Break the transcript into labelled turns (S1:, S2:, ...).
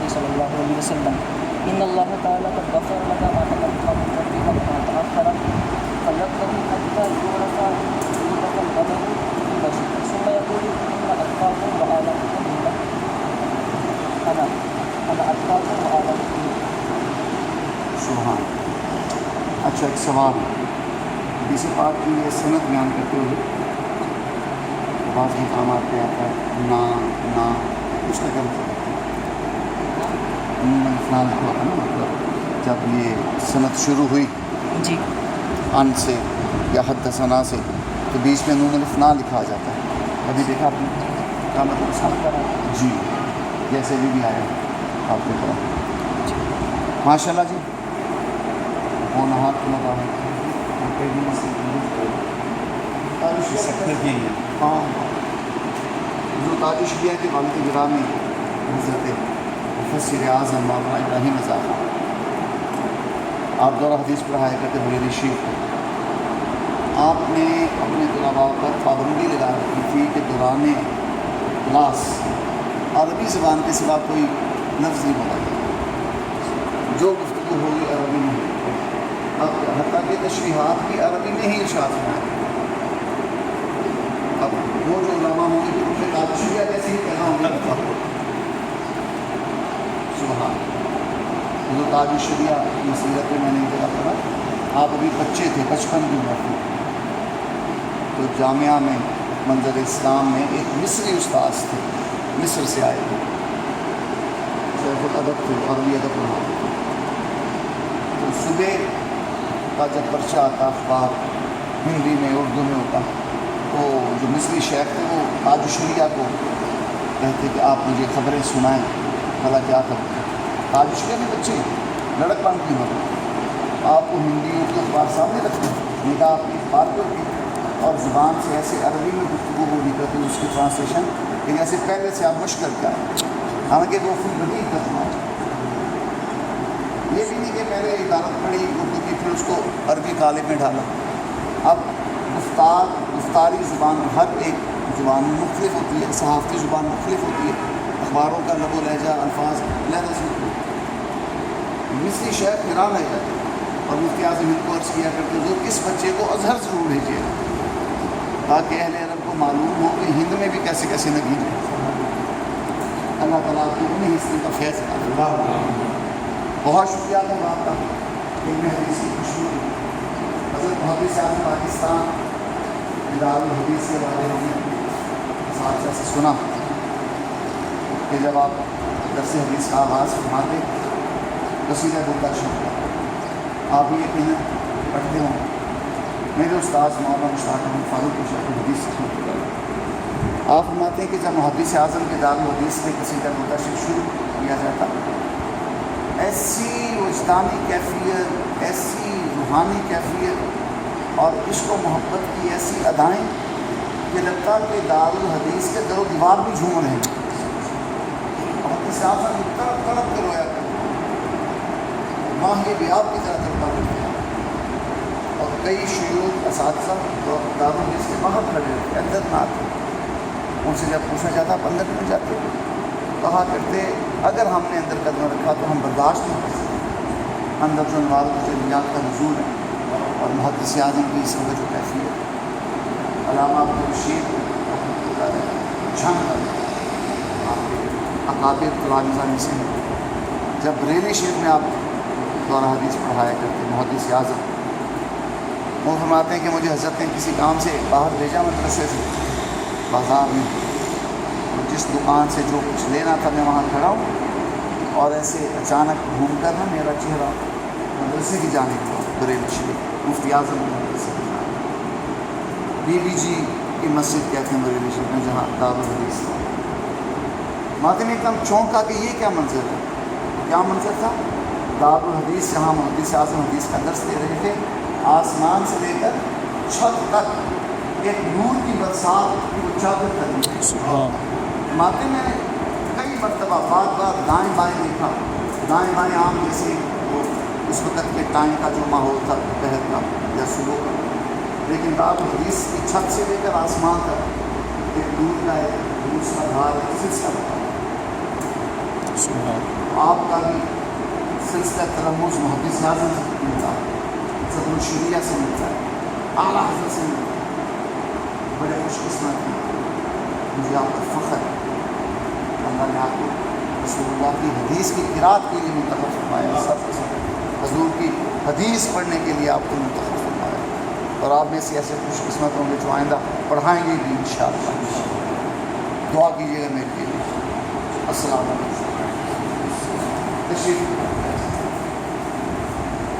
S1: الله صلى الله عليه وسلم إن الله تعالى قد غفر لك ما تقدم من ذنبك وما تأخر فيقضي حتى يعرف عندك الغضب في المسجد ثم يقول إن أتقاكم وأعلمكم بالله أنا أتقاكم وأعلمكم بالله.
S2: سبحان. اچھا ایک سوال کسی بات کی یہ سند بیان کرتے ہوئے بعض مقامات پہ آتا ہے نا کچھ لگا فلان ہوا نا مطلب جب یہ سند شروع ہوئی
S1: جی
S2: ان سے یا حدثنا سے تو بیچ میں نون الف نا لکھا جاتا ہے. کبھی دیکھا آپ نے کیا مطلب جی جیسے بھی آیا آپ نے پڑھا ماشاء اللہ جی وہ نہات لگا ہے ہاں جو تاج شریعہ کے والد گرامی حضرت مفسر اعظم مولانا ابراہیم اضافہ آپ دورہ حدیث پڑھایا کرتے بریلی شیخ. آپ نے اپنے طلباء پر پابندی لگا رکھی تھی کہ دوران کلاس عربی زبان کے سوا کوئی لفظ نہیں بولا جائے, جو گفتگو ہوگی عربی میں ہوگی. اب حتیٰ کہ تشریحات بھی عربی میں ہی ارشاد فرمائے. اب وہ جو علماء ہوں گے ان سے تاجشیہ کیسے ہی کہنا ہوگا سبحان. جو تاجشیہ نصیحت میں نے جگہ پڑھا آپ ابھی بچے تھے 55 کی عمر تھی تو جامعہ میں منظر اسلام میں ایک مصری استاذ تھے مصر سے آئے تھے شیخ الادب تھے عربی ادب پڑھاتے تھے. تو صبح کا جب پرچہ آتا اخبار ہندی میں اردو میں ہوتا تو جو مصری شیخ تھے وہ تاج شریعہ کو کہتے کہ آپ مجھے خبریں سنائیں بھلا کیا کرتے. تاج شریعہ کے بچے لڑک پن کی عمر آپ کو ہندی اردو اخبار سامنے رکھتے ہیں نگاہ آپ کی اخبار پہ ہوتی اور زبان سے ایسے عربی میں گفتگو بولی کرتے ہیں اس کی ٹرانسلیشن کہ جیسے پہلے سے آپ مشق کر کے آئے. حالانکہ وہ خود بدیل ترجمہ یہ بھی نہیں کہ پہلے عبارت پڑھی اردو کی پھر اس کو عربی قالب میں ڈالا. اب گفتاری زبان ہر ایک زبان مختلف ہوتی ہے, صحافتی زبان مختلف ہوتی ہے, اخباروں کا لب و لہجہ الفاظ لہجہ سے مصری شہر حیران رہ جاتے اور مفتی اعظم ہند کو عرض کیا کرتے جو کس بچے کو ازہر ضرور بھیجیے تاکہ اہل علم کو معلوم ہو کہ ہند میں بھی کیسے کیسے نگین ہے. اللہ تعالیٰ کو انہیں حصے کا فیض کرتا. بہت شکریہ تھا آپ کا علم حدیث کی خوشبو حضرت محدث اعظم پاکستان دارالحدیث کے بارے میں ساتھ سے سنا کہ جب آپ درس حدیث کا آغاز فرماتے قصیدہ درگاہ آپ یہ یقیناً پڑھتے ہوں. میرے استاذ مولانا مشتاق احمد فاروق کو شیخ الحدیث آپ فرماتے ہیں کہ جب محدث اعظم کے دارالحدیث سے قصیدہ درگاہ شروع کیا جاتا ایسی وجدانی کیفیت ایسی روحانی کیفیت اور عشق و محبت کی ایسی ادائیں کہ لگتا کہ دارالحدیث کے در و دیوار بھی جھوم رہے ہیں. محدث اعظم تڑپ تڑپ کے رویا کرتے ماں یہ بھی آپ کی طرح تڑپا کرتے ہیں. اور کئی شیوخ اساتذہ دارالحدیث کے باہر کھڑے رہتے اندر نہ آتے. ان سے جب پوچھا جاتا آپ اندر نہیں جاتے کہا کرتے اگر ہم نے اندر قدم رکھا تو ہم برداشت نہیں کر سکتے. اندر جو نوازوں سے نیات کا نزول ہے اور محدث اعظم کی اس وجہ جو کیفیت علامہ عبدالرشید جھنگ اکابر طلباء سے جب بریلی شیخ میں آپ دورہ حدیث پڑھایا کرتے محدث اعظم وہ فرماتے ہیں کہ مجھے حضرت نے کسی کام سے باہر بھیجا مدرسے سے بازار میں جس دکان سے جو کچھ لینا تھا میں وہاں کھڑا ہوں اور ایسے اچانک گھوم کر نا میرا چہرہ مدرسے کی جانب تھا بریلی شریف مفتی اعظم مدرسے کی جانب بی بی جی کی مسجد کہتے ہیں بریلی شریف میں جہاں دارالحدیث تھا. ماتے میں ایک دم چونکا کہ یہ کیا منظر ہے. کیا منظر تھا دارالحدیث جہاں محدث اعظم حدیث کا درس دے رہے تھے آسمان سے لے کر چھت تک ایک نور کی برسات کی چادر کری. ماتے میں کئی مرتبہ بار بار دائیں بائیں دیکھا. دائیں بائیں عام جیسے وہ اس وقت کے ٹائم کا جو ماحول تھا دوپہر کا یا صبح کا, لیکن دارالحدیث کی چھت سے لے کر آسمان تک ایک نور کا ہے دوسرا دھار ہے سلسلہ. آپ کا بھی سلسلہ تلمذ محدث اعظم سے ملتا ہے، صدر الشریعہ سے ملتا ہے، اعلیٰ حضرت سے ملتا ہے. بڑے خوش قسمت ہیں، مجھے آپ کا فخر ہے. اللہ نے آپ کو رسول اللہ کی حدیث کی قرأت کے لیے منتخب فرمایا، سب کے سب حضور کی حدیث پڑھنے کے لیے آپ کو منتخب فرمایا، اور آپ میں سے ایسے خوش قسمت ہوں گے جو آئندہ پڑھائیں گے بھی انشاءاللہ. دعا کیجیے گا میرے لیے. السلام علیکم. تشریف